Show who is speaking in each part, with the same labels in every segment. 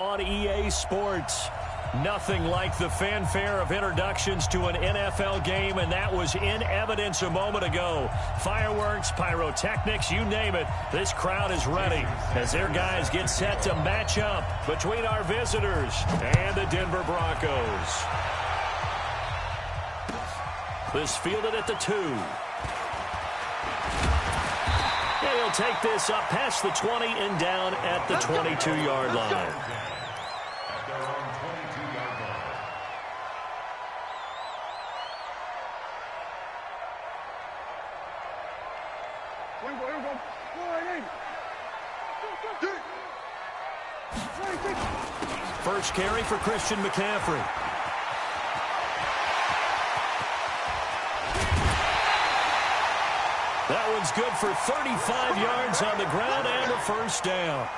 Speaker 1: On EA Sports, nothing like the fanfare of introductions to an NFL game, and that was in evidence a moment ago. Fireworks, pyrotechnics, you name it, this crowd is ready as their guys get set to match up between our visitors and the Denver Broncos. This fielded at the 2. Yeah, he'll take this up past the 20 and down at the 22-yard line. First carry for Christian McCaffrey. That one's good for 35 yards on the ground and a first down.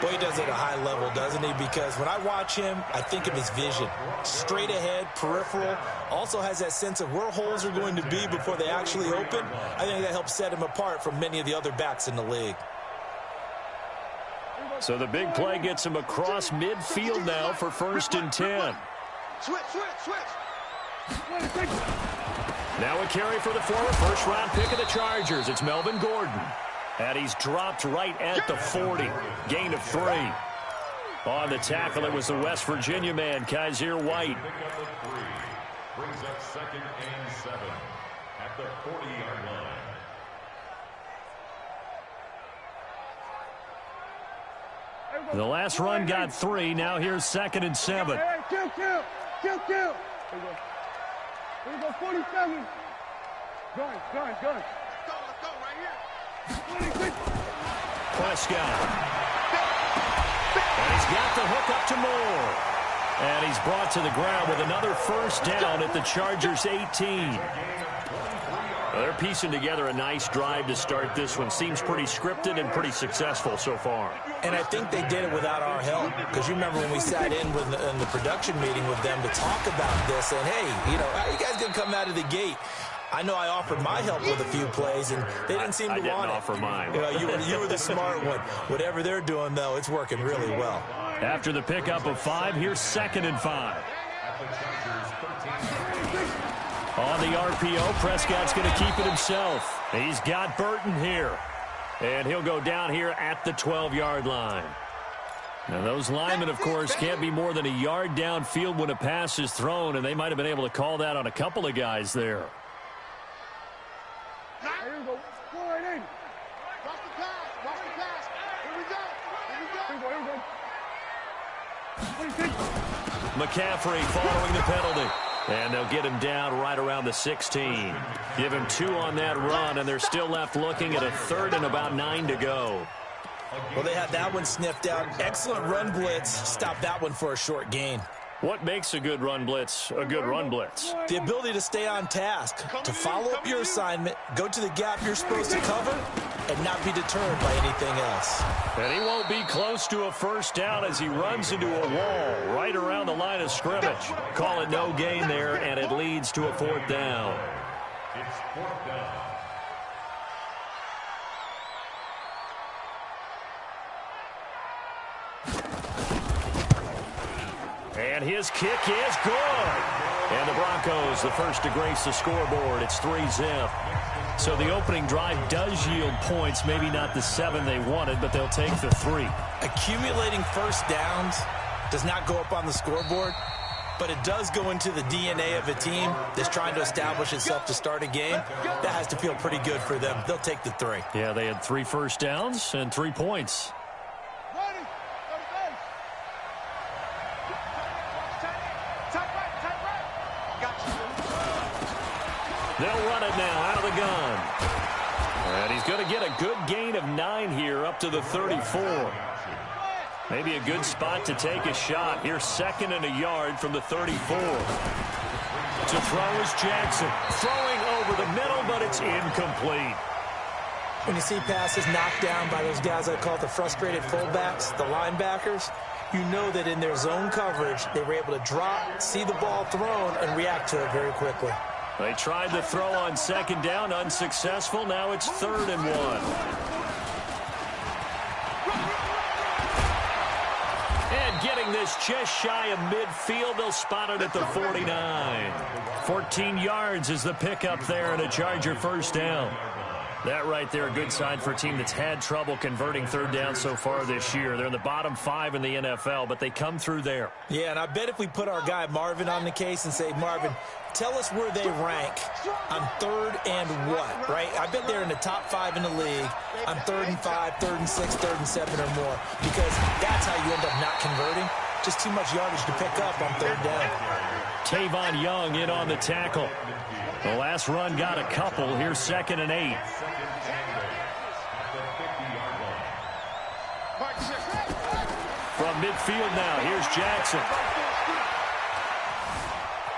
Speaker 2: Boy, he does it at a high level, doesn't he? Because when I watch him, I think of his vision. Straight ahead, peripheral. Also has that sense of where holes are going to be before they actually open. I think that helps set him apart from many of the other backs in the league.
Speaker 1: So the big play gets him across midfield now for 1st and 10.
Speaker 3: Switch.
Speaker 1: Now a carry for the former first-round pick of the Chargers. It's Melvin Gordon. And he's dropped right at the 40. Gain of 3. On the tackle, it was the West Virginia man, Kaiser White.
Speaker 4: Brings up 2nd and 7 at the 40-yard line.
Speaker 1: The last run got 3. Now here's 2nd and 7.
Speaker 3: Kill. Here we go, 47. Gun. Let's go right here.
Speaker 1: Prescott. And he's got the hook up to Moore. And he's brought to the ground with another first down at the Chargers' 18. Well, they're piecing together a nice drive to start this one. Seems pretty scripted and pretty successful so far.
Speaker 2: And I think they did it without our help. Because you remember when we sat in the production meeting with them to talk about this. And, hey, how are you guys going to come out of the gate? I know I offered my help with a few plays, and they didn't seem to want it.
Speaker 1: I didn't offer mine.
Speaker 2: You were the smart one. Whatever they're doing, though, it's working really well.
Speaker 1: After the pickup of 5, here's 2nd and 5. On the RPO, Prescott's going to keep it himself. He's got Burton here. And he'll go down here at the 12-yard line. Now, those linemen, of course, can't be more than a yard downfield when a pass is thrown, and they might have been able to call that on a couple of guys there.
Speaker 3: Here we go. Go right in. Watch the pass. Here we go.
Speaker 1: McCaffrey following the penalty. And they'll get him down right around the 16. Give him 2 on that run, and they're still left looking at a 3rd and about 9 to go.
Speaker 2: Well, they had that one sniffed out. Excellent run blitz. Stop that one for a short gain.
Speaker 1: What makes a good run blitz a good run blitz?
Speaker 2: The ability to stay on task, to follow up your assignment, go to the gap you're supposed to cover, and not be deterred by anything else.
Speaker 1: And he won't be close to a first down as he runs into a wall right around the line of scrimmage. Call it no gain there, and it leads to a 4th down.
Speaker 4: It's 4th down.
Speaker 1: And his kick is good. And the Broncos, the first to grace the scoreboard. It's 3-zip. So the opening drive does yield points, maybe not the 7 they wanted, but they'll take the 3.
Speaker 2: Accumulating first downs does not go up on the scoreboard, but it does go into the DNA of a team that's trying to establish itself to start a game. That has to feel pretty good for them. They'll take the 3.
Speaker 1: Yeah, they had 3 first downs and 3 points. They'll run it now out of the gun. And he's going to get a good gain of 9 here up to the 34. Maybe a good spot to take a shot. Here's 2nd and a yard from the 34. To throw is Jackson. Throwing over the middle, but it's incomplete.
Speaker 2: When you see passes knocked down by those guys I call the frustrated fullbacks, the linebackers, you know that in their zone coverage, they were able to drop, see the ball thrown, and react to it very quickly.
Speaker 1: They tried the throw on 2nd down, unsuccessful. Now it's 3rd and 1. And getting along this just shy of midfield. They'll spot it at the 49. 14 yards is the pickup there and a Charger first down. That right there, a good sign for a team that's had trouble converting third down so far this year. They're in the bottom 5 in the NFL, but they come through there.
Speaker 2: Yeah, and I bet if we put our guy Marvin on the case and say, Marvin, tell us where they rank on third and what, right? I bet they're in the top 5 in the league on 3rd and 5, 3rd and 6, 3rd and 7 or more, because that's how you end up not converting. Just too much yardage to pick up on third down.
Speaker 1: Tavon Young in on the tackle. The last run got a couple. Here's 2nd and 8. From midfield now, here's Jackson.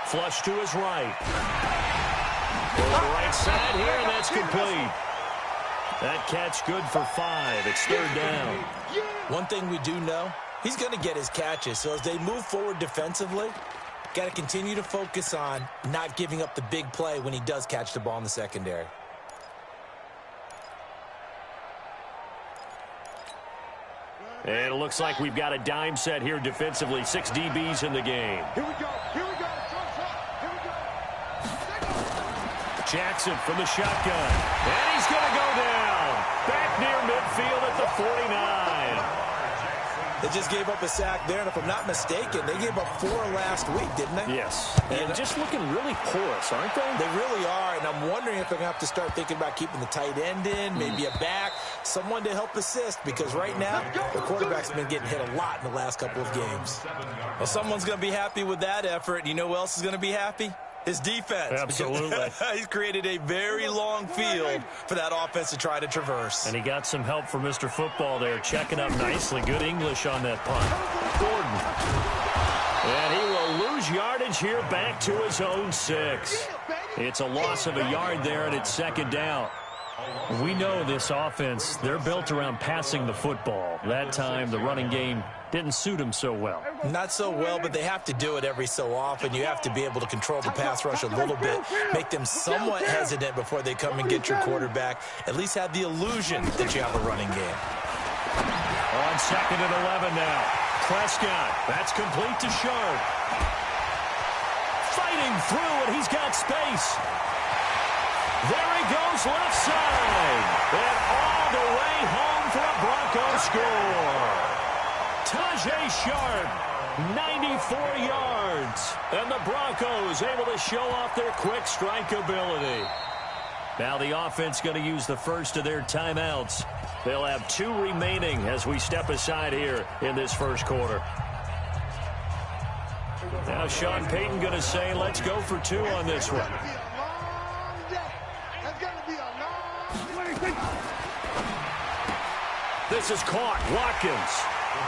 Speaker 1: Flush to his right. Over the right side here, and that's complete. That catch good for 5. It's 3rd down.
Speaker 2: One thing we do know, he's going to get his catches. So as they move forward defensively, got to continue to focus on not giving up the big play when he does catch the ball in the secondary.
Speaker 1: And it looks like we've got a dime set here defensively. 6 DBs in the game.
Speaker 3: Here we go. Here we go. Here we go.
Speaker 1: Jackson from the shotgun. And he's going to go down. Back near midfield at the 49.
Speaker 2: They just gave up a sack there, and if I'm not mistaken, they gave up 4 last week, didn't they?
Speaker 1: Yes. And just looking really porous, aren't they?
Speaker 2: They really are, and I'm wondering if they're going to have to start thinking about keeping the tight end in, maybe a back, someone to help assist, because right now, the quarterback's been getting hit a lot in the last couple of games. Well, someone's going to be happy with that effort, and you know who else is going to be happy? His defense.
Speaker 1: Absolutely.
Speaker 2: He's created a very long field for that offense to try to traverse.
Speaker 1: And he got some help from Mr. Football there, checking up nicely. Good English on that punt. Gordon. And he will lose yardage here back to his own 6. It's a loss of a yard there, and it's 2nd down. We know this offense, they're built around passing the football. That time, the running game didn't suit him so well.
Speaker 2: Not so well, but they have to do it every so often. You have to be able to control the pass rush a little bit, make them somewhat hesitant before they come and get your quarterback. At least have the illusion that you have a running game.
Speaker 1: On 2nd and 11 now. Prescott, that's complete to Sharp. Fighting through, and he's got space. There he goes left side. And all the way home for a Bronco score. Tajay Sharp, 94 yards. And the Broncos able to show off their quick strike ability. Now the offense going to use the first of their timeouts. They'll have 2 remaining as we step aside here in this first quarter. Now Sean Payton going to say, let's go for 2 on this one. This is caught. Watkins.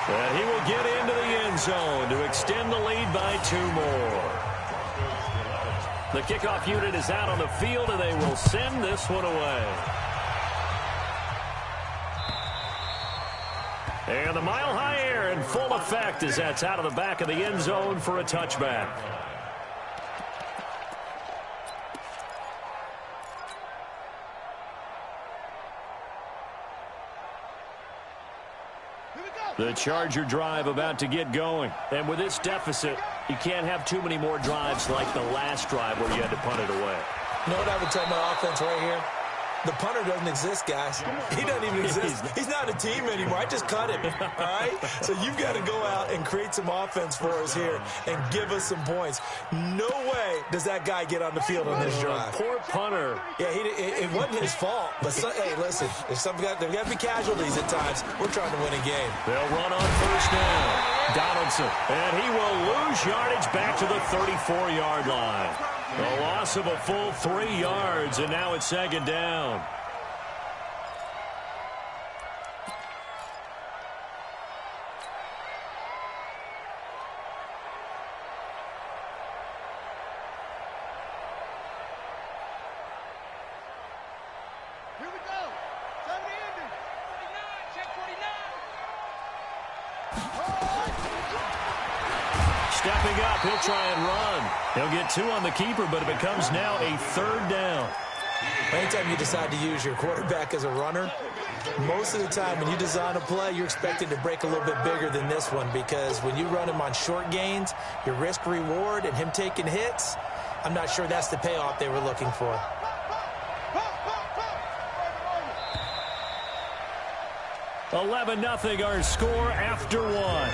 Speaker 1: And he will get into the end zone to extend the lead by 2 more. The kickoff unit is out on the field, and they will send this one away. And the mile-high air in full effect as that's out of the back of the end zone for a touchback. The Charger drive about to get going. And with this deficit, you can't have too many more drives like the last drive where you had to punt it away.
Speaker 2: You know what I would tell my offense right here? The punter doesn't exist, guys. He doesn't even exist. He's not a team anymore. I just cut him, all right? So you've got to go out and create some offense for us here and give us some points. No way does that guy get on the field on this drive.
Speaker 1: Poor punter.
Speaker 2: Yeah, it wasn't his fault. But, hey, listen, there's got to be casualties at times. We're trying to win a game.
Speaker 1: They'll run on first down. Donaldson. And he will lose yardage back to the 34-yard line. A loss of a full 3 yards, and now it's 2nd down.
Speaker 3: Here we go. 70 ending. 49. Check 49.
Speaker 1: Stepping up, he'll try and run. He'll get 2 on the keeper, but it becomes now a 3rd down.
Speaker 2: Anytime you decide to use your quarterback as a runner, Most of the time when you design a play, you're expected to break a little bit bigger than this one, because when you run him on short gains, your risk-reward and him taking hits, I'm not sure that's the payoff they were looking for.
Speaker 1: $11-0 our score after one.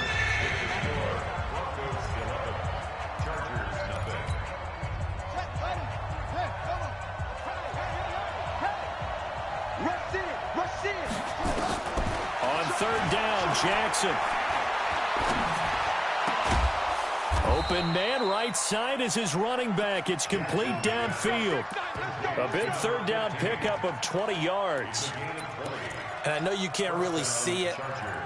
Speaker 1: On third down, Jackson. Open man, right side is his running back. It's complete downfield. A big third down pickup of 20 yards.
Speaker 2: And I know you can't really see it,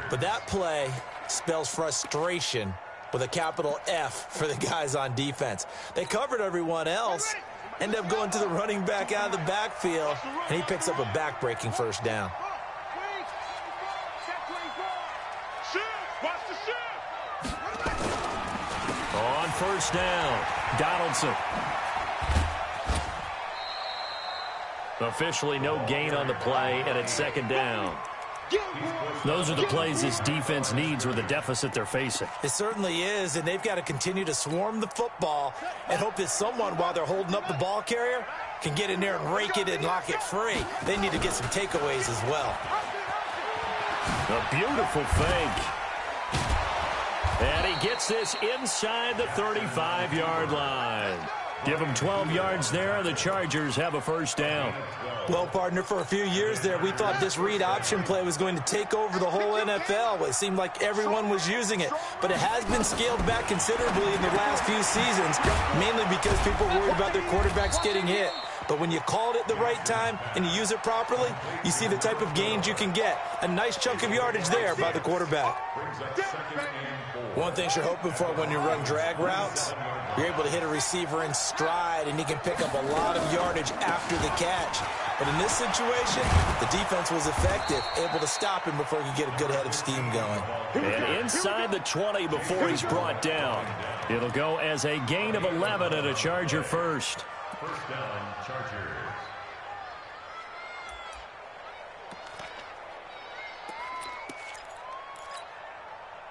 Speaker 2: but that play spells frustration with a capital F for the guys on defense. They covered everyone else, end up going to the running back out of the backfield, and he picks up a back-breaking first down.
Speaker 1: On first down, Donaldson. Officially no gain on the play, and it's second down. Those are the plays this defense needs with the deficit they're facing.
Speaker 2: It certainly is, and they've got to continue to swarm the football and hope that someone, while they're holding up the ball carrier, can get in there and rake it and lock it free. They need to get some takeaways as well.
Speaker 1: A beautiful fake. And he gets this inside the 35-yard line. Give them 12 yards there, and the Chargers have a first down.
Speaker 2: Well, partner, for a few years there, we thought this read option play was going to take over the whole NFL. It seemed like everyone was using it, but it has been scaled back considerably in the last few seasons, mainly because people worried about their quarterbacks getting hit. But when you call it at the right time and you use it properly, you see the type of gains you can get. A nice chunk of yardage there by the quarterback. One thing you're hoping for when you run drag routes, you're able to hit a receiver in stride, and he can pick up a lot of yardage after the catch. But in this situation, the defense was effective, able to stop him before he could get a good head of steam going.
Speaker 1: And inside the 20 before he's brought down. It'll go as a gain of 11 and a Charger first.
Speaker 4: First down, Chargers.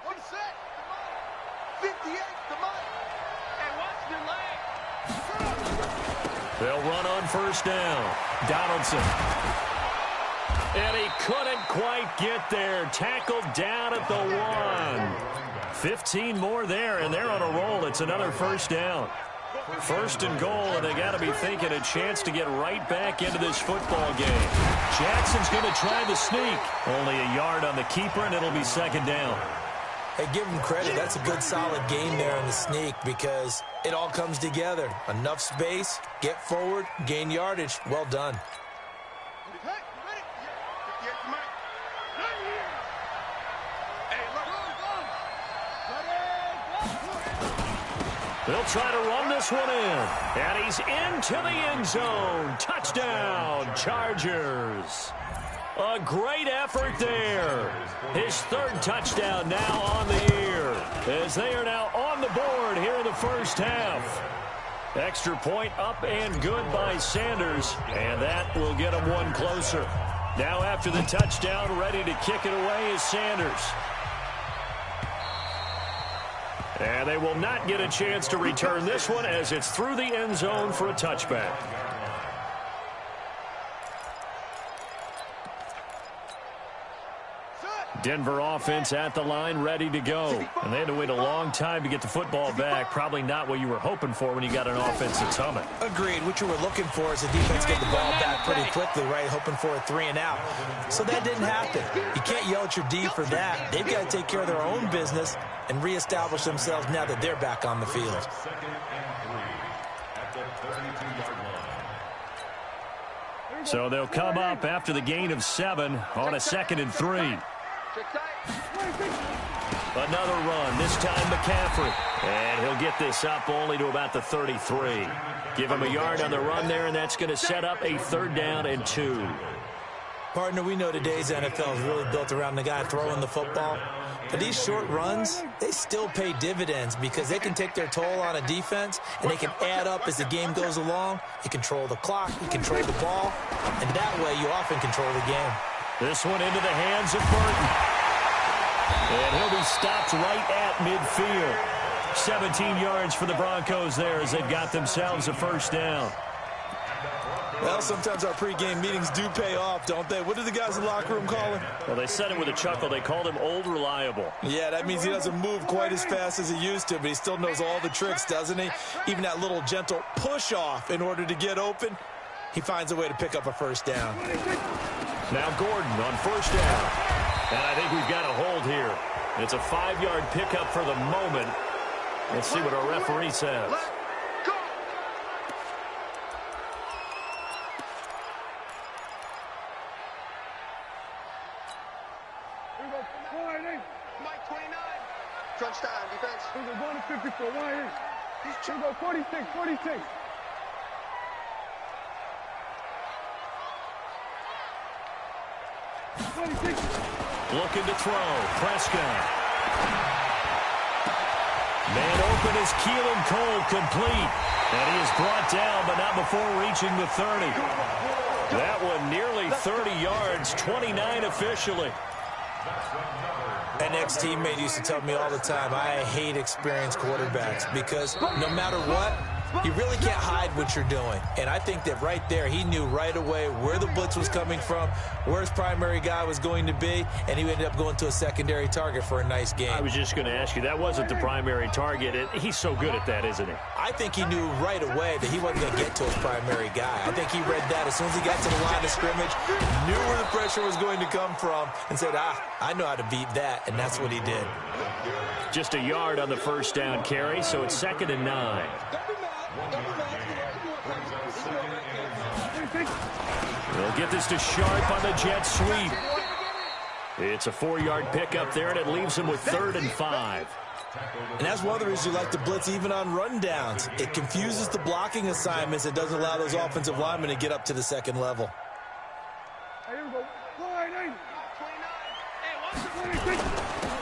Speaker 3: One set. 58 to Mike. And watch your leg.
Speaker 1: They'll run on first down. Donaldson. And he couldn't quite get there. Tackled down at the 1. 15 more there, and they're on a roll. It's another first down. First and goal, and they got to be thinking a chance to get right back into this football game. Jackson's going to try the sneak. Only a yard on the keeper, and it'll be second down.
Speaker 2: Hey, give him credit. That's a good, solid game there in the sneak, because it all comes together. Enough space, get forward, gain yardage. Well done.
Speaker 1: They'll try to run this one in. And he's into the end zone. Touchdown, Chargers. A great effort there. His third touchdown now on the year, as they are now on the board here in the first half. Extra point up and good by Sanders, and that will get him one closer. Now after the touchdown, ready to kick it away is Sanders. And they will not get a chance to return this one, as it's through the end zone for a touchback. Denver offense at the line, ready to go. And they had to wait a long time to get the football back. Probably not what you were hoping for when you got an offense that's humming.
Speaker 2: Agreed. What you were looking for is the defense get the ball back pretty quickly, right? Hoping for a 3 and out. So that didn't happen. You can't yell at your D for that. They've got to take care of their own business and reestablish themselves now that they're back on the field.
Speaker 4: Second and 3 at the 32-yard line.
Speaker 1: So they'll come up after the gain of 7 on a 2nd and 3. Another run, this time McCaffrey. And he'll get this up only to about the 33. Give him a yard on the run there, and that's going to set up a 3rd down and 2.
Speaker 2: Partner, we know today's NFL is really built around the guy throwing the football. But these short runs, they still pay dividends, because they can take their toll on a defense, and they can add up as the game goes along. You control the clock, you control the ball, and that way you often control the game.
Speaker 1: This one into the hands of Burton. And he'll be stopped right at midfield. 17 yards for the Broncos there as they've got themselves a first down.
Speaker 2: Well, sometimes our pregame meetings do pay off, don't they? What did the guys in the locker room call him?
Speaker 1: Well, they said it with a chuckle. They called him Old Reliable.
Speaker 2: Yeah, that means he doesn't move quite as fast as he used to, but he still knows all the tricks, doesn't he? Even that little gentle push-off in order to get open, he finds a way to pick up a first down.
Speaker 1: Now Gordon on first down. And I think we've got a hold here. It's a 5-yard pickup for the moment. Let's see what our referee says.
Speaker 3: Mike 29. Crunch time, defense. We're going to 54. Why here? He's go 46, 46.
Speaker 1: Looking to throw. Prescott. Man open is Keelan Cole, complete. And he is brought down, but not before reaching the 30. That one nearly 30 yards, 29 officially.
Speaker 2: An ex-teammate used to tell me all the time, I hate experienced quarterbacks because no matter what, you really can't hide what you're doing. And I think that right there, he knew right away where the blitz was coming from, where his primary guy was going to be, and he ended up going to a secondary target for a nice game.
Speaker 1: I was just going to ask you, that wasn't the primary target. He's so good at that, isn't he?
Speaker 2: I think he knew right away that he wasn't going to get to his primary guy. I think he read that as soon as he got to the line of scrimmage, knew where the pressure was going to come from, and said, I know how to beat that, and that's what he did.
Speaker 1: Just a yard on the first down carry, so it's 2nd and 9. They'll get this to Sharp on the jet sweep. It's a 4-yard pickup there, and it leaves him with 3rd and 5.
Speaker 2: And that's one of the reasons you like to blitz even on rundowns. It confuses the blocking assignments. It doesn't allow those offensive linemen to get up to the second level.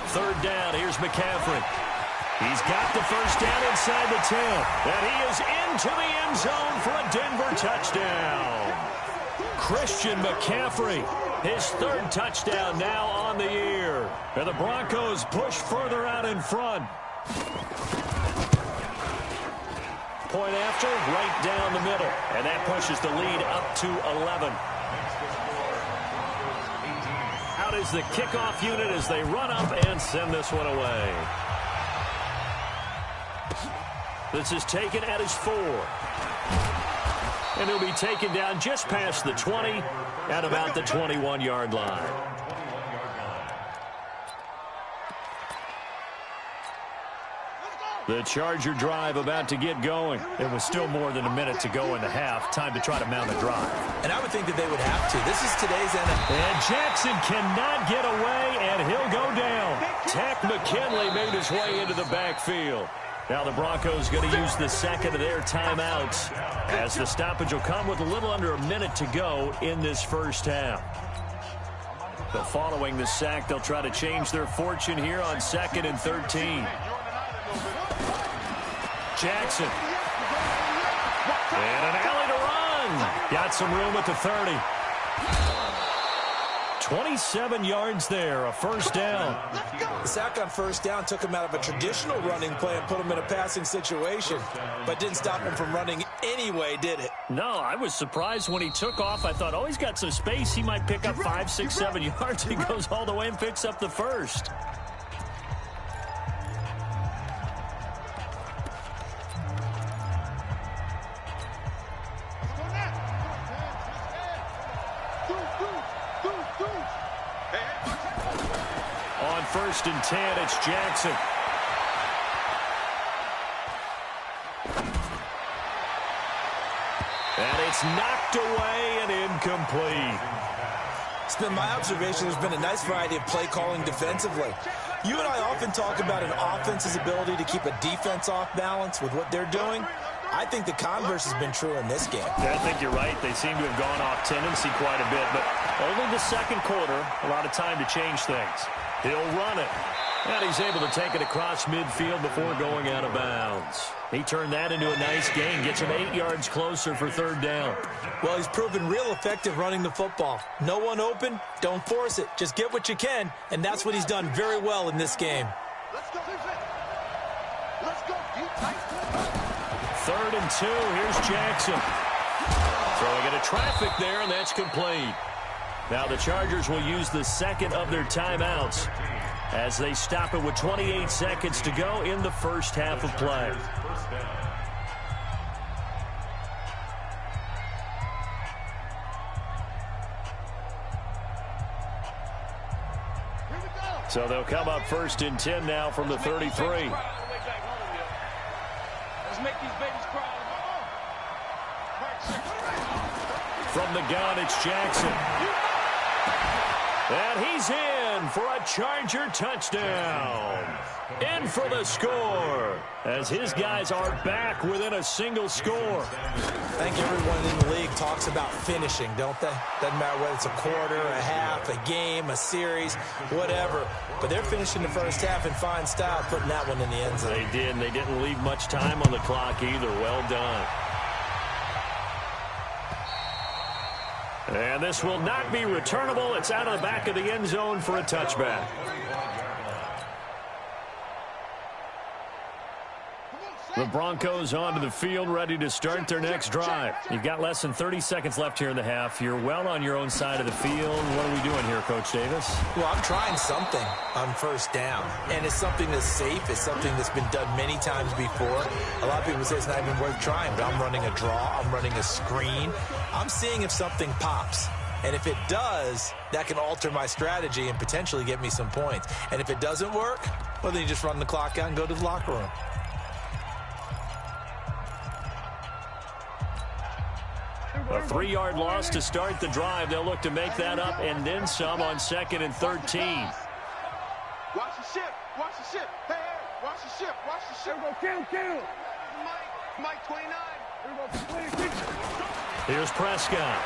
Speaker 1: Third down, here's McCaffrey. He's got the first down inside the 10. And he is into the end zone for a Denver touchdown. Christian McCaffrey, his 3rd touchdown now on the year. And the Broncos push further out in front. Point after, right down the middle. And that pushes the lead up to 11. Out is the kickoff unit as they run up and send this one away. This is taken at his 4. And he'll be taken down just past the 20 at about the 21-yard line. The Charger drive about to get going. It was still more than a minute to go in the half. Time to try to mount a drive.
Speaker 2: And I would think that they would have to. This is today's NFL.
Speaker 1: And Jackson cannot get away, and he'll go down. Tack McKinley made his way into the backfield. Now the Broncos going to use the second of their timeouts as the stoppage will come with a little under a minute to go in this first half. But following the sack, they'll try to change their fortune here on 2nd and 13. Jackson. And an alley to run. Got some room at the 30. 27 yards there, a first down.
Speaker 2: The sack on first down took him out of a traditional running play and put him in a passing situation, but didn't stop him from running anyway, did it?
Speaker 1: No, I was surprised when he took off. I thought, oh, he's got some space. He might pick up 5, 6, 7 yards. He goes all the way and picks up the first. On 1st and 10, it's Jackson. And it's knocked away and incomplete.
Speaker 2: It's been my observation there's been a nice variety of play calling defensively. You and I often talk about an offense's ability to keep a defense off balance with what they're doing. I think the converse has been true in this game.
Speaker 1: Yeah, I think you're right. They seem to have gone off tendency quite a bit, but only the second quarter, a lot of time to change things. He'll run it. And he's able to take it across midfield before going out of bounds. He turned that into a nice gain, gets him 8 yards closer for third down.
Speaker 2: Well, he's proven real effective running the football. No one open, don't force it. Just get what you can, and that's what he's done very well in this game.
Speaker 3: Let's go. Let's go.
Speaker 1: Third and 2. Here's Jackson. Throwing into traffic there, and that's complete. Now the Chargers will use the second of their timeouts as they stop it with 28 seconds to go in the first half of play. So they'll come up first and 10 now from the 33.
Speaker 3: Let's make these babies cry.
Speaker 1: From the gun, it's Jackson. And he's in for a Charger touchdown. In for the score as his guys are back within a single score.
Speaker 2: I think everyone in the league talks about finishing, don't they? Doesn't matter whether it's a quarter, a half, a game, a series, whatever. But they're finishing the first half in fine style, putting that one in the end zone.
Speaker 1: They did, and they didn't leave much time on the clock either. Well done. And this will not be returnable. It's out of the back of the end zone for a touchback. The Broncos onto the field, ready to start their next drive. You've got less than 30 seconds left here in the half. You're well on your own side of the field. What are we doing here, Coach Davis?
Speaker 2: Well, I'm trying something on first down, and it's something that's safe. It's something that's been done many times before. A lot of people say it's not even worth trying, but I'm running a draw. I'm running a screen. I'm seeing if something pops. And if it does, that can alter my strategy and potentially get me some points. And if it doesn't work, well, then you just run the clock out and go to the locker room.
Speaker 1: A 3-yard loss to start the drive. They'll look to make that up and then some on 2nd and 13.
Speaker 3: Watch the ship. Watch the ship. Hey, watch the ship. Watch the ship. Kill. Mike 29.
Speaker 1: Here's Prescott.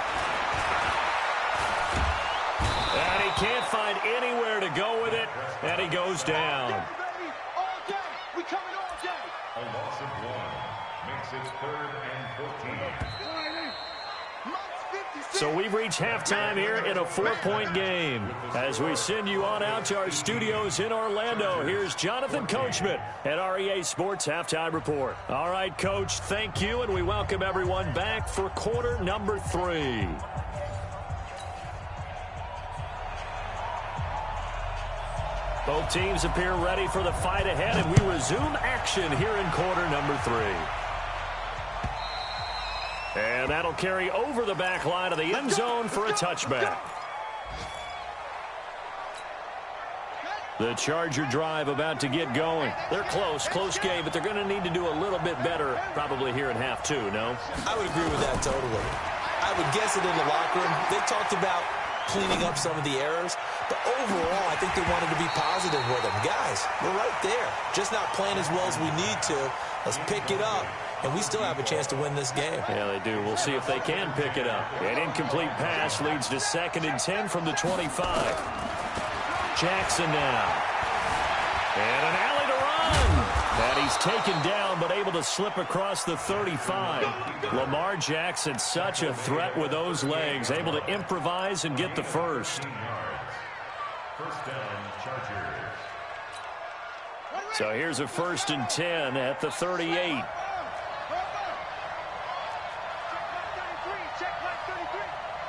Speaker 1: And he can't find anywhere to go with it, and he goes down.
Speaker 3: All day. We coming all day.
Speaker 4: A loss of 1 makes it 3rd and 14.
Speaker 1: So we've reached halftime here in a 4-point game. As we send you on out to our studios in Orlando, here's Jonathan Coachman at REA Sports Halftime Report. All right, Coach, thank you, and we welcome everyone back for quarter number 3. Both teams appear ready for the fight ahead, and we resume action here in quarter number 3. And that'll carry over the back line of the end zone for a touchback. The Charger drive about to get going. They're close game, but they're going to need to do a little bit better probably here in half 2, no?
Speaker 2: I would agree with that totally. I would guess it in the locker room. They talked about cleaning up some of the errors, but overall, I think they wanted to be positive with them. Guys, we're right there. Just not playing as well as we need to. Let's pick it up. And we still have a chance to win this game.
Speaker 1: Yeah, they do. We'll see if they can pick it up. An incomplete pass leads to 2nd and 10 from the 25. Jackson now. And an alley to run. And he's taken down, but able to slip across the 35. Lamar Jackson, such a threat with those legs, able to improvise and get the first.
Speaker 4: First down, Chargers.
Speaker 1: So here's a 1st and 10 at the 38.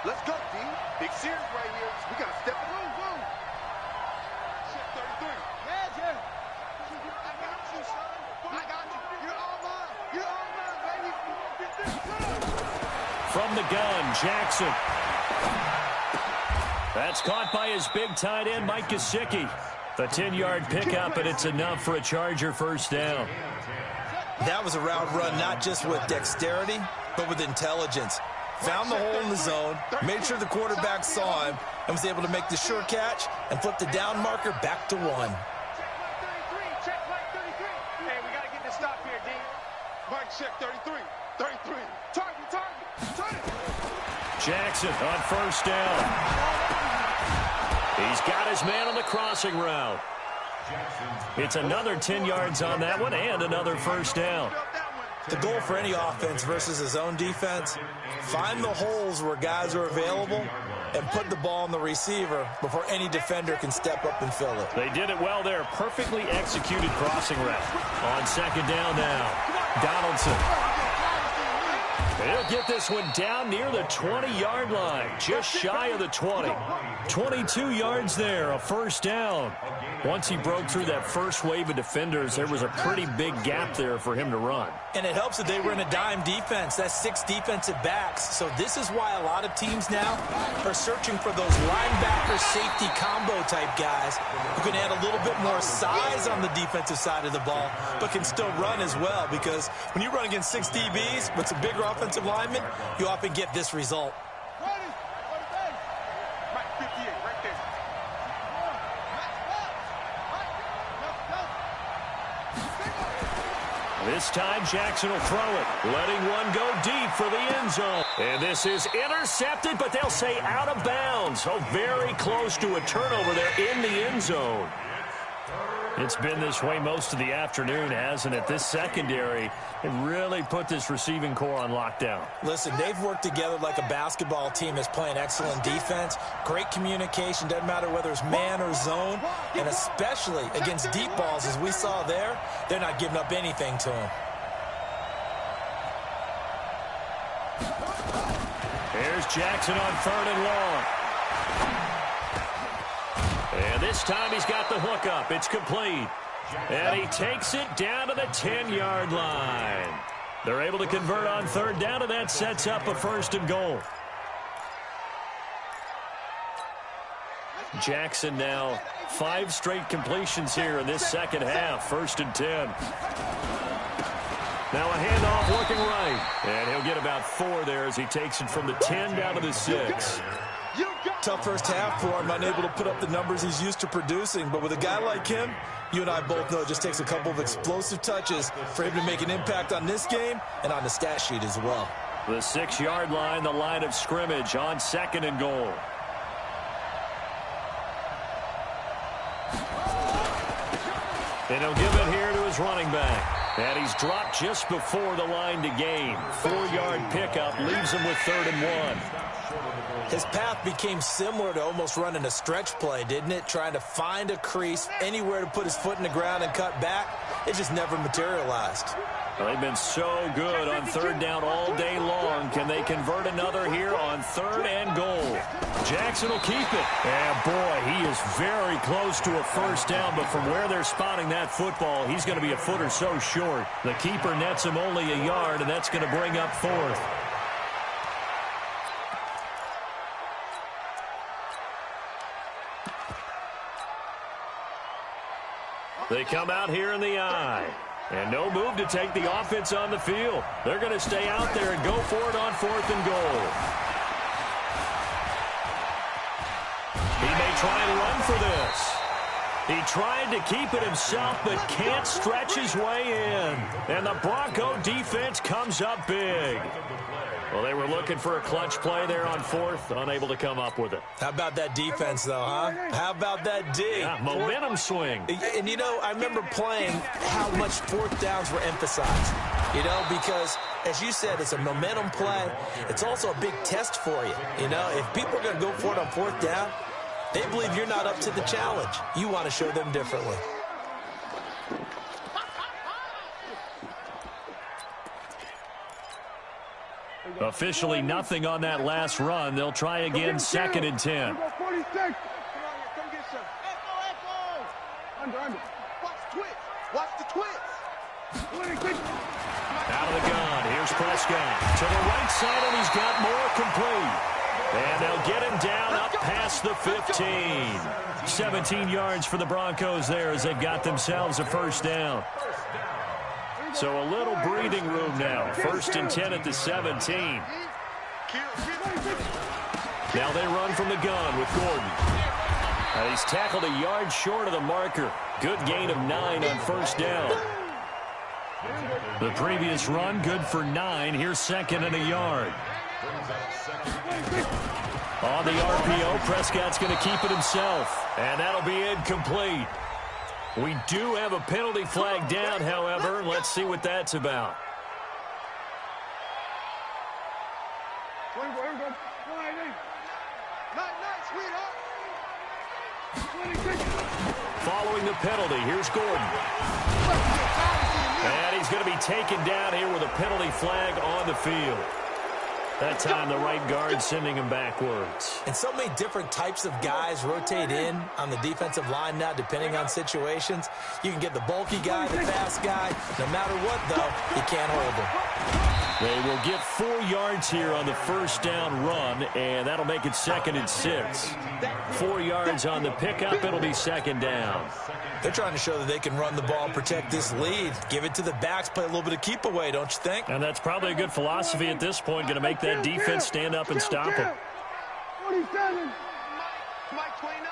Speaker 3: Let's go, D. Big series right here. We got to step it up. Shit, 33. Yeah. I got you, son. I got you. You're all mine. You're all mine, baby. Get this.
Speaker 1: From the gun, Jackson. That's caught by his big tight end, Mike Gesicki. The 10-yard pickup, and it's enough for a Charger first down.
Speaker 2: That was a route run not just with dexterity, but with intelligence. Found the hole in the zone, made sure the quarterback saw him, and was able to make the sure catch and flip the down marker back to 1.
Speaker 3: Check Mike 33. Hey, we got to get this stop here, D. Mike, check 33. 33. Target.
Speaker 1: Jackson on first down. He's got his man on the crossing route. It's another 10 yards on that one and another first down.
Speaker 2: The goal for any offense versus his own defense, find the holes where guys are available and put the ball on the receiver before any defender can step up and fill it.
Speaker 1: They did it well there. Perfectly executed crossing route. On second down now, Donaldson. He'll get this one down near the 20-yard line, just shy of the 20. 22 yards there, a first down. Once he broke through that first wave of defenders, there was a pretty big gap there for him to run.
Speaker 2: And it helps that they were in a dime defense. That's 6 defensive backs. So this is why a lot of teams now are searching for those linebacker safety combo type guys who can add a little bit more size on the defensive side of the ball, but can still run as well. Because when you run against 6 DBs with some bigger offensive linemen, you often get this result.
Speaker 1: This time, Jackson will throw it, letting one go deep for the end zone. And this is intercepted, but they'll say out of bounds. So very close to a turnover there in the end zone. It's been this way most of the afternoon, hasn't it? This secondary, it really put this receiving core on lockdown.
Speaker 2: Listen, they've worked together like a basketball team that's playing excellent defense. Great communication, doesn't matter whether it's man or zone. And especially against deep balls, as we saw there, they're not giving up anything to them.
Speaker 1: Here's Jackson on 3rd and long. And this time he's got the hook up. It's complete. And he takes it down to the 10-yard line. They're able to convert on 3rd down, and that sets up a 1st and goal. Jackson now 5 straight completions here in this second half. 1st and 10. Now a handoff looking right. And he'll get about 4 there as he takes it from the 10 down to the 6.
Speaker 2: Tough first half for him, unable to put up the numbers he's used to producing. But with a guy like him, you and I both know it just takes a couple of explosive touches for him to make an impact on this game and on the stat sheet as well.
Speaker 1: The 6-yard line, the line of scrimmage on 2nd and goal. And he'll give it here to his running back. And he's dropped just before the line to gain. 4-yard pickup leaves him with 3rd and 1.
Speaker 2: His path became similar to almost running a stretch play, didn't it? Trying to find a crease, anywhere to put his foot in the ground and cut back. It just never materialized.
Speaker 1: Well, they've been so good on 3rd down all day long. Can they convert another here on 3rd and goal? Jackson will keep it. And, boy, he is very close to a 1st down, but from where they're spotting that football, he's going to be a foot or so short. The keeper nets him only a yard, and that's going to bring up 4th. They come out here in the eye. And no move to take the offense on the field. They're going to stay out there and go for it on 4th and goal. He may try and run for this. He tried to keep it himself, but can't stretch his way in. And the Bronco defense comes up big. Well, they were looking for a clutch play there on 4th, unable to come up with it.
Speaker 2: How about that defense, though, huh? How about that D?
Speaker 1: Yeah, momentum swing.
Speaker 2: And, you know, I remember playing how much 4th downs were emphasized, you know, because, as you said, it's a momentum play. It's also a big test for you. You know, if people are going to go for it on 4th down, they believe you're not up to the challenge. You want to show them differently.
Speaker 1: Officially nothing on that last run. They'll try again, 2nd and 10.
Speaker 3: Watch the twist.
Speaker 1: Out of the gun. Here's Prescott to the right side, and he's got more complete. And they'll get him down up past the 15. 17 yards for the Broncos there as they've got themselves a 1st down. So a little breathing room now. 1st and 10 at the 17. Now they run from the gun with Gordon. He's tackled a yard short of the marker. Good gain of 9 on 1st down. The previous run, good for 9. Here's 2nd and a yard. On the RPO, Prescott's going to keep it himself, and that'll be incomplete. We do have a penalty flag down, however. Let's see what that's about. Following the penalty, here's Gordon. And he's going to be taken down here with a penalty flag on the field. That time, the right guard sending him backwards.
Speaker 2: And so many different types of guys rotate in on the defensive line now, depending on situations. You can get the bulky guy, the fast guy. No matter what, though, you can't hold him.
Speaker 1: They will get 4 yards here on the first down run, and that'll make it 2nd and 6. 4 yards on the pickup, it'll be 2nd down.
Speaker 2: They're trying to show that they can run the ball, protect this lead. Give it to the backs, play a little bit of keep away, don't you think?
Speaker 1: And that's probably a good philosophy at this point, going to make that defense stand up and stop them.
Speaker 3: 47. Mike 29.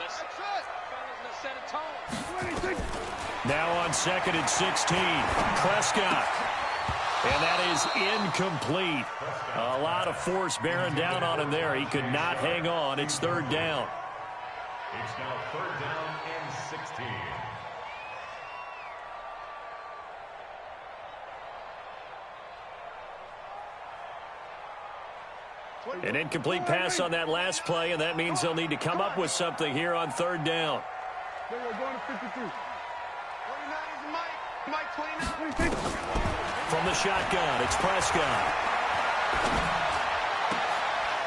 Speaker 3: That's set a tone. 26.
Speaker 1: Now on 2nd and 16, Prescott. And that is incomplete. A lot of force bearing down on him there. He could not hang on. It's 3rd down.
Speaker 4: It's now 3rd down and 16.
Speaker 1: An incomplete pass on that last play, and that means they'll need to come up with something here on 3rd down.
Speaker 3: They were going to 52. 49 is Mike. Mike 29.
Speaker 1: From the shotgun, it's Prescott.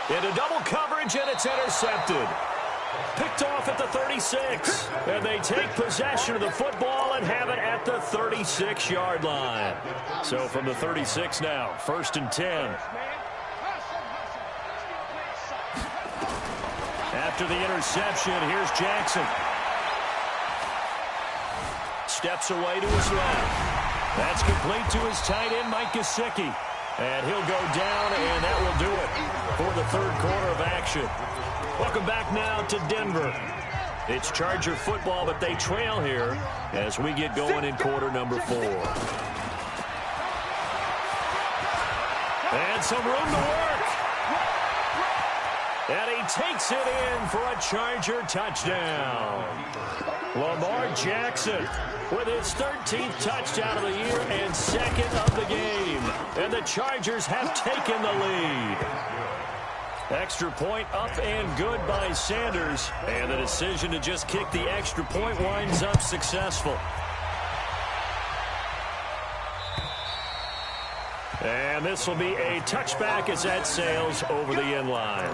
Speaker 1: Into double coverage, and it's intercepted. Picked off at the 36. And they take possession of the football and have it at the 36-yard line. So from the 36 now, 1st and 10. After the interception, here's Jackson. Steps away to his left. That's complete to his tight end, Mike Gesicki. And he'll go down, and that will do it for the 3rd quarter of action. Welcome back now to Denver. It's Charger football, but they trail here as we get going in quarter number 4. And some room to work. And he takes it in for a Charger touchdown. Lamar Jackson with his 13th touchdown of the year and 2nd of the game. And the Chargers have taken the lead. Extra point up and good by Sanders. And the decision to just kick the extra point winds up successful. And this will be a touchback as that sails over the end line.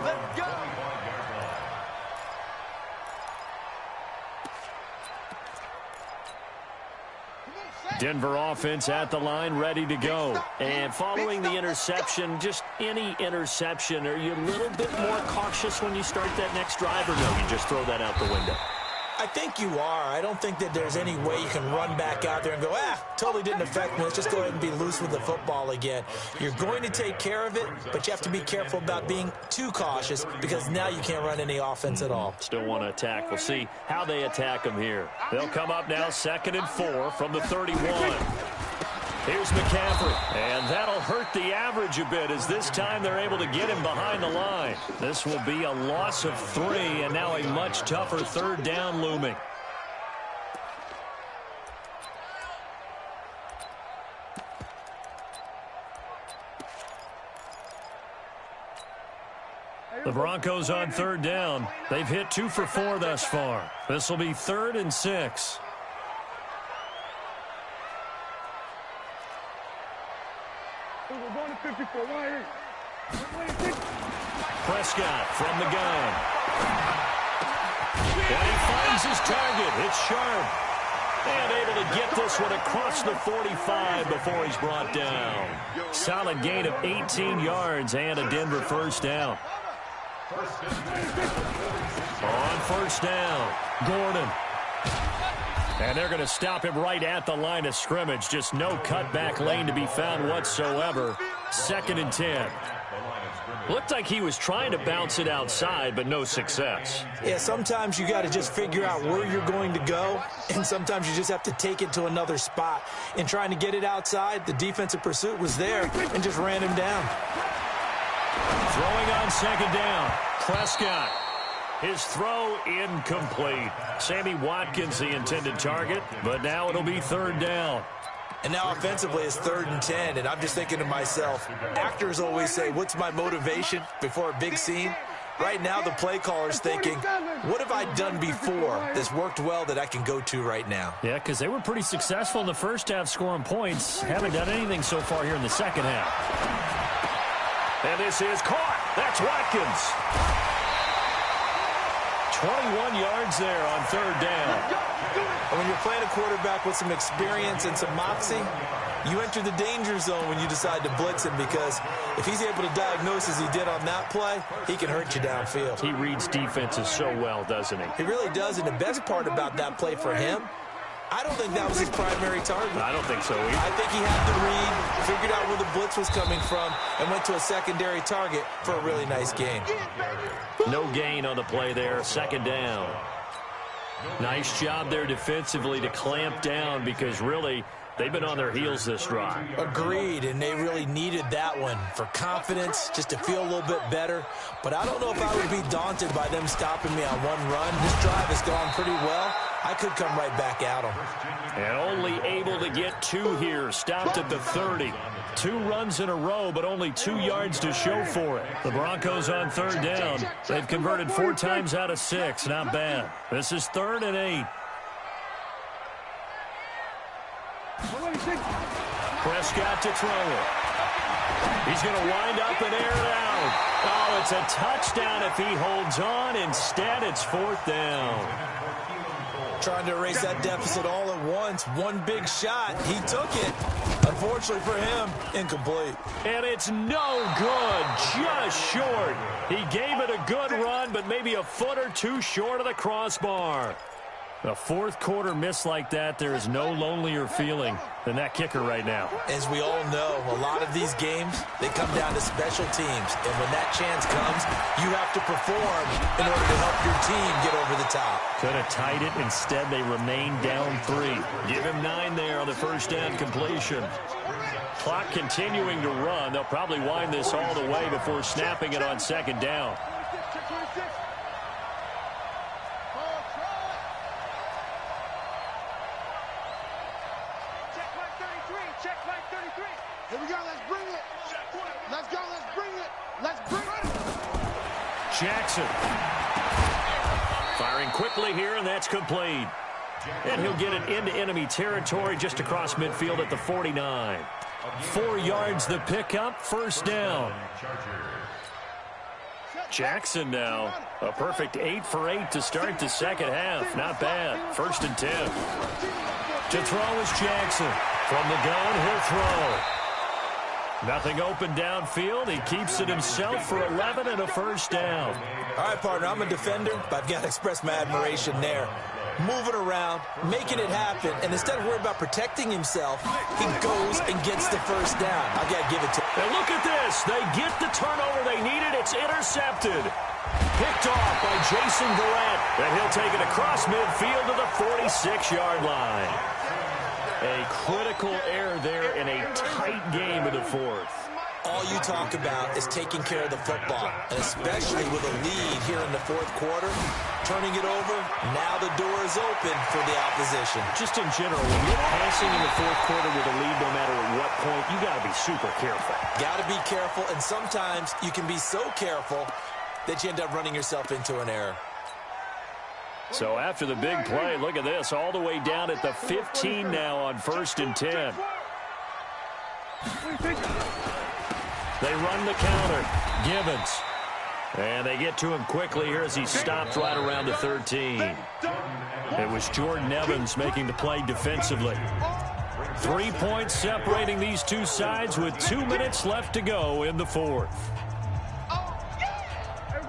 Speaker 1: Denver offense at the line, ready to go. And following the interception, just any interception, are you a little bit more cautious when you start that next drive, or no, you just throw that out the window?
Speaker 2: I think you are. I don't think that there's any way you can run back out there and go, totally didn't affect me. Let's just go ahead and be loose with the football again. You're going to take care of it, but you have to be careful about being too cautious because now you can't run any offense at all.
Speaker 1: Still want to attack. We'll see how they attack them here. They'll come up now 2nd and 4 from the 31. Here's McCaffrey, and that'll hurt the average a bit as this time they're able to get him behind the line. This will be a loss of 3, and now a much tougher 3rd down looming. The Broncos on 3rd down. They've hit 2 for 4 thus far. This will be 3rd and 6.
Speaker 3: We're going to 54.
Speaker 1: Prescott from the gun. And he finds his target. It's sharp. And able to get this one across the 45 before he's brought down. Solid gain of 18 yards and a Denver 1st down. On 1st down, Gordon. And they're going to stop him right at the line of scrimmage. Just no cutback lane to be found whatsoever. 2nd and 10. Looked like he was trying to bounce it outside, but no success.
Speaker 2: Yeah, sometimes you got to just figure out where you're going to go, and sometimes you just have to take it to another spot. In trying to get it outside, the defensive pursuit was there and just ran him down.
Speaker 1: Throwing on second down. Prescott. His throw incomplete. Sammy Watkins the intended target, but now it'll be third down.
Speaker 2: And now offensively it's 3rd and 10, and I'm just thinking to myself, actors always say, what's my motivation before a big scene? Right now the play caller's thinking, what have I done before that's worked well that I can go to right now?
Speaker 1: Yeah, because they were pretty successful in the first half scoring points. Haven't done anything so far here in the second half. And this is caught. That's Watkins. 21 yards there on third down.
Speaker 2: And when you're playing a quarterback with some experience and some moxie, you enter the danger zone when you decide to blitz him, because if he's able to diagnose as he did on that play, he can hurt you downfield.
Speaker 1: He reads defenses so well, doesn't he?
Speaker 2: He really does, and the best part about that play for him, I don't think that was his primary target.
Speaker 1: I don't think so either.
Speaker 2: I think he had to read, figured out where the blitz was coming from, and went to a secondary target for a really nice gain.
Speaker 1: No gain on the play there. Second down. Nice job there defensively to clamp down, because really they've been on their heels this drive.
Speaker 2: Agreed, and they really needed that one for confidence, just to feel a little bit better. But I don't know if I would be daunted by them stopping me on one run. This drive has gone pretty well. I could come right back at them.
Speaker 1: And only able to get 2 here. Stopped at the 30. 2 runs in a row, but only 2 yards to show for it. The Broncos on third down. They've converted 4 times out of 6. Not bad. This is 3rd and 8. Prescott to throw it. He's going to wind up and air it out. Oh, it's a touchdown if he holds on. Instead, it's 4th down.
Speaker 2: Trying to erase that deficit all at once. One big shot. He took it. Unfortunately for him, incomplete.
Speaker 1: And it's no good. Just short. He gave it a good run, but maybe a foot or 2 short of the crossbar. A fourth quarter miss like that, there is no lonelier feeling than that kicker right now.
Speaker 2: As we all know, a lot of these games, they come down to special teams. And when that chance comes, you have to perform in order to help your team get over the top.
Speaker 1: Could have tied it. Instead, they remain down 3. Give him 9 there on the first down completion. Clock continuing to run. They'll probably wind this all the way before snapping it on second down.
Speaker 3: Here we go, let's bring it. Let's go, let's bring it. Let's bring it.
Speaker 1: Jackson. Firing quickly here, and that's complete. And he'll get it into enemy territory just across midfield at the 49. 4 yards the pickup, first down. Jackson now, a perfect 8 for 8 to start the second half. Not bad. 1st and 10. To throw is Jackson. From the gun, he'll throw. Nothing open downfield. He keeps it himself for 11 and a first down.
Speaker 2: All right, partner, I'm a defender, but I've got to express my admiration there. Moving around, making it happen, and instead of worrying about protecting himself, he goes and gets the first down. I got to give it to him.
Speaker 1: And look at this. They get the turnover they needed. It's intercepted. Picked off by Jason Verrett. And he'll take it across midfield to the 46-yard line. A critical error there in a tight game of the 4th.
Speaker 2: All you talk about is taking care of the football, and especially with a lead here in the 4th quarter, turning it over, now the door is open for the opposition.
Speaker 1: Just in general, when you're passing in the 4th quarter with a lead, no matter at what point, you got to be super careful.
Speaker 2: Got to be careful, and sometimes you can be so careful that you end up running yourself into an error.
Speaker 1: So after the big play, look at this, all the way down at the 15 now on 1st and 10. They run the counter. Gibbons. And they get to him quickly here as he stopped right around the 13. It was Jordan Evans making the play defensively. 3 points separating these two sides with 2 minutes left to go in the 4th.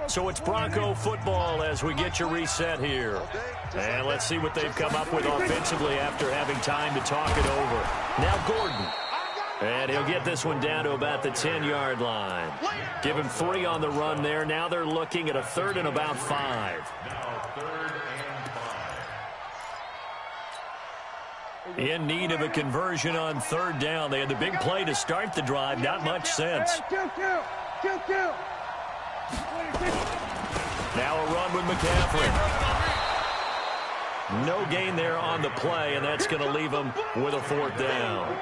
Speaker 1: So it's Bronco football as we get you reset here. And let's see what they've come up with offensively after having time to talk it over. Now Gordon. And he'll get this one down to about the 10-yard line. Give him 3 on the run there. Now they're looking at a 3rd and about 5. In need of a conversion on 3rd down. They had the big play to start the drive. Not much sense. Now a run with McCaffrey. No gain there on the play, and that's going to leave him with a 4th down.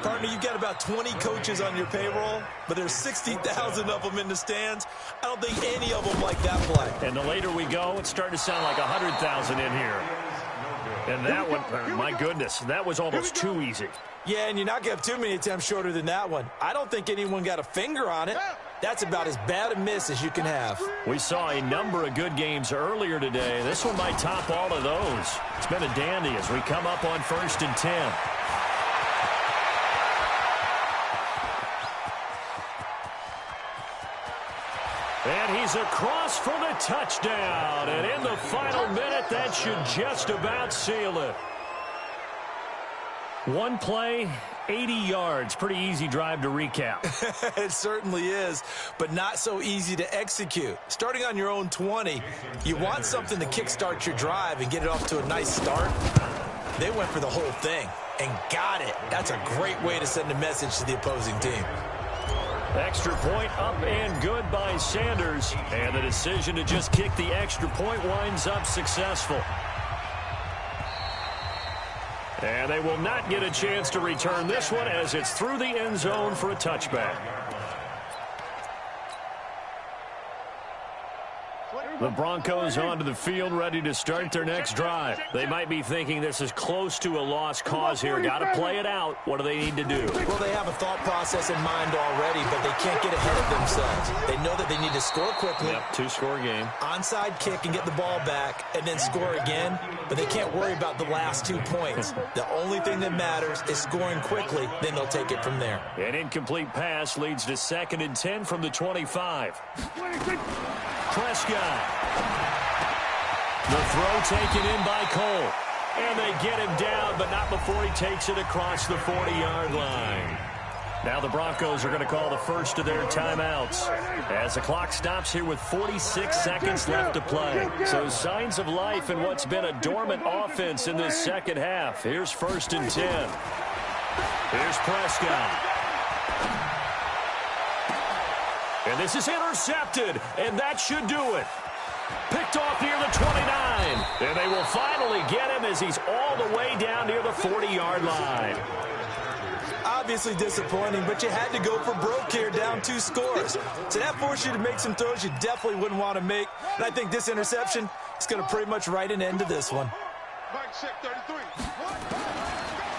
Speaker 2: Partner, you've got about 20 coaches on your payroll, but there's 60,000 of them in the stands. I don't think any of them like that play.
Speaker 1: And the later we go, it's starting to sound like 100,000 in here. And that one, my goodness, that was almost too easy.
Speaker 2: Yeah, and you're not going to have too many attempts shorter than that one. I don't think anyone got a finger on it. That's about as bad a miss as you can have.
Speaker 1: We saw a number of good games earlier today. This one might top all of those. It's been a dandy as we come up on 1st and 10. And he's across for the touchdown. And in the final minute, that should just about seal it. One play, 80 yards. Pretty easy drive to recap.
Speaker 2: It certainly is, but not so easy to execute. Starting on your own 20, you want something to kickstart your drive and get it off to a nice start. They went for the whole thing and got it. That's a great way to send a message to the opposing team.
Speaker 1: Extra point up and good by Sanders. And the decision to just kick the extra point winds up successful. And they will not get a chance to return this one as it's through the end zone for a touchback. The Broncos onto the field ready to start their next drive. They might be thinking this is close to a lost cause here. Got to play it out. What do they need to do?
Speaker 2: Well, they have a thought process in mind already, but they can't get ahead of themselves. They know that they need to score quickly.
Speaker 1: Yep, 2-score game.
Speaker 2: Onside kick and get the ball back and then score again, but they can't worry about the last 2 points. The only thing that matters is scoring quickly, then they'll take it from there.
Speaker 1: An incomplete pass leads to 2nd and 10 from the 25. Prescott. The throw taken in by Cole. And they get him down, but not before he takes it across the 40-yard line. Now the Broncos are going to call the first of their timeouts as the clock stops here with 46 seconds left to play. So signs of life in what's been a dormant offense in this second half. Here's 1st and 10. Here's Prescott. And this is intercepted, and that should do it. Picked off near the 29. And they will finally get him as he's all the way down near the 40-yard line.
Speaker 2: Obviously disappointing, but you had to go for broke here, down 2 scores. So that forced you to make some throws you definitely wouldn't want to make. And I think this interception is going to pretty much write an end to this one.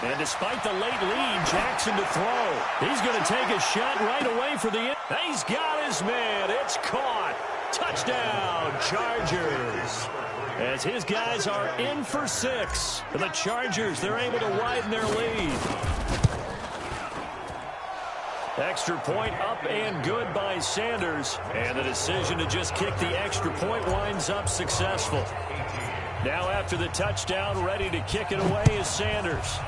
Speaker 1: And despite the late lead, Jackson to throw. He's going to take a shot right away for the end. He's got his man. It's caught. Touchdown, Chargers. As his guys are in for 6. And the Chargers, they're able to widen their lead. Extra point up and good by Sanders. And the decision to just kick the extra point winds up successful. Now after the touchdown, ready to kick it away is Sanders.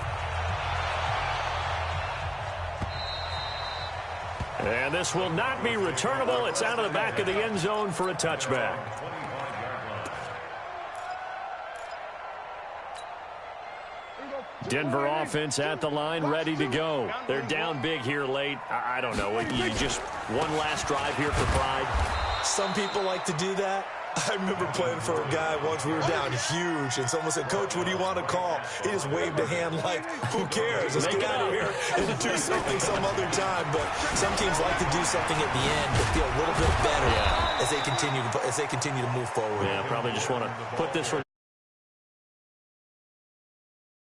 Speaker 1: And this will not be returnable. It's out of the back of the end zone for a touchback. Denver offense at the line, ready to go. They're down big here late. I don't know. You just one last drive here for pride.
Speaker 2: Some people like to do that. I remember playing for a guy once. We were down huge, and someone said, "Coach, what do you want to call?" He just waved a hand like, "Who cares? Let's get out of here and do something some other time." But some teams like to do something at the end to feel a little bit better as they continue to move forward.
Speaker 1: Yeah, probably just want to put this one